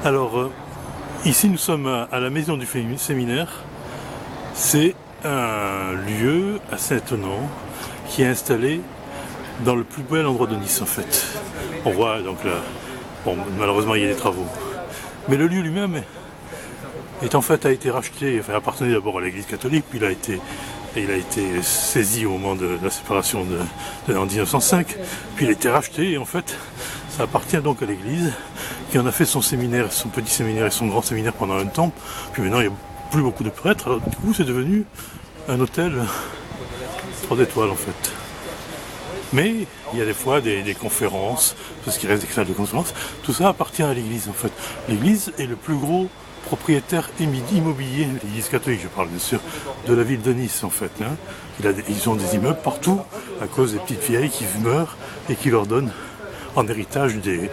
Alors, ici nous sommes à la maison du séminaire. C'est un lieu assez étonnant qui est installé dans le plus bel endroit de Nice en fait. On voit donc là, bon malheureusement il y a des travaux. Mais le lieu lui-même est en fait a été racheté, enfin appartenait d'abord à l'église catholique, puis il a été saisi au moment de la séparation en 1905, puis il a été racheté et en fait ça appartient donc à l'église qui en a fait son séminaire, son petit séminaire et son grand séminaire pendant un temps, puis maintenant il n'y a plus beaucoup de prêtres, alors du coup c'est devenu un hôtel 3 étoiles en fait. Mais il y a des fois des conférences, parce qu'il reste des salles de conférences, tout ça appartient à l'église en fait. L'église est le plus gros propriétaire immobilier, l'église catholique je parle bien sûr, de la ville de Nice en fait. Ils ont des immeubles partout à cause des petites vieilles qui meurent et qui leur donnent en héritage des...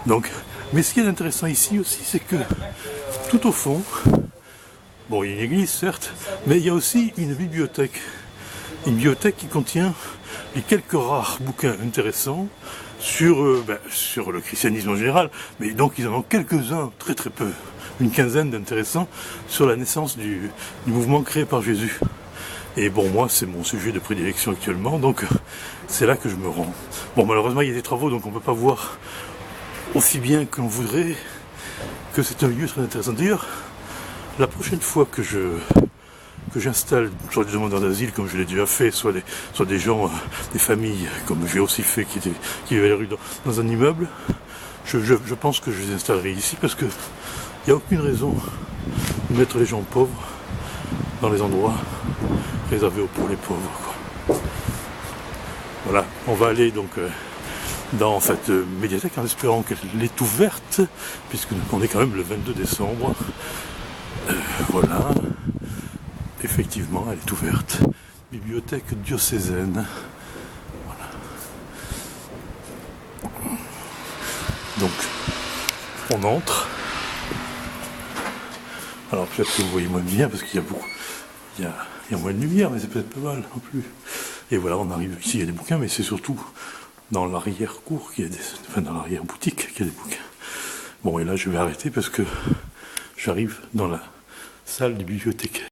Donc, mais ce qui est intéressant ici aussi, c'est que tout au fond, bon il y a une église certes, mais il y a aussi une bibliothèque. Une bibliothèque qui contient les quelques rares bouquins intéressants sur le christianisme en général, mais donc ils en ont quelques-uns, très très peu, une quinzaine d'intéressants sur la naissance du mouvement créé par Jésus. Et bon, moi c'est mon sujet de prédilection actuellement, donc c'est là que je me rends. Bon, malheureusement il y a des travaux, donc on ne peut pas voir aussi bien qu'on voudrait, que c'est un lieu très intéressant. D'ailleurs, la prochaine fois que j'installe soit des demandeurs d'asile comme je l'ai déjà fait, soit des gens, des familles comme j'ai aussi fait qui vivaient à la rue dans un immeuble, je pense que je les installerai ici parce que il n'y a aucune raison de mettre les gens pauvres dans les endroits réservés pour les pauvres, quoi. Voilà, on va aller donc dans cette médiathèque en espérant qu'elle est ouverte puisque on est quand même le 22 décembre. Voilà. Effectivement, elle est ouverte. Bibliothèque diocésaine. Voilà. Donc, on entre. Alors peut-être que vous voyez moins bien parce qu'il y a beaucoup. Il y a moins de lumière, mais c'est peut-être pas mal non plus. Et voilà, on arrive ici, il y a des bouquins, mais c'est surtout dans l'arrière-cour dans l'arrière-boutique qu'il y a des bouquins. Bon, et là je vais arrêter parce que j'arrive dans la salle du bibliothécaire.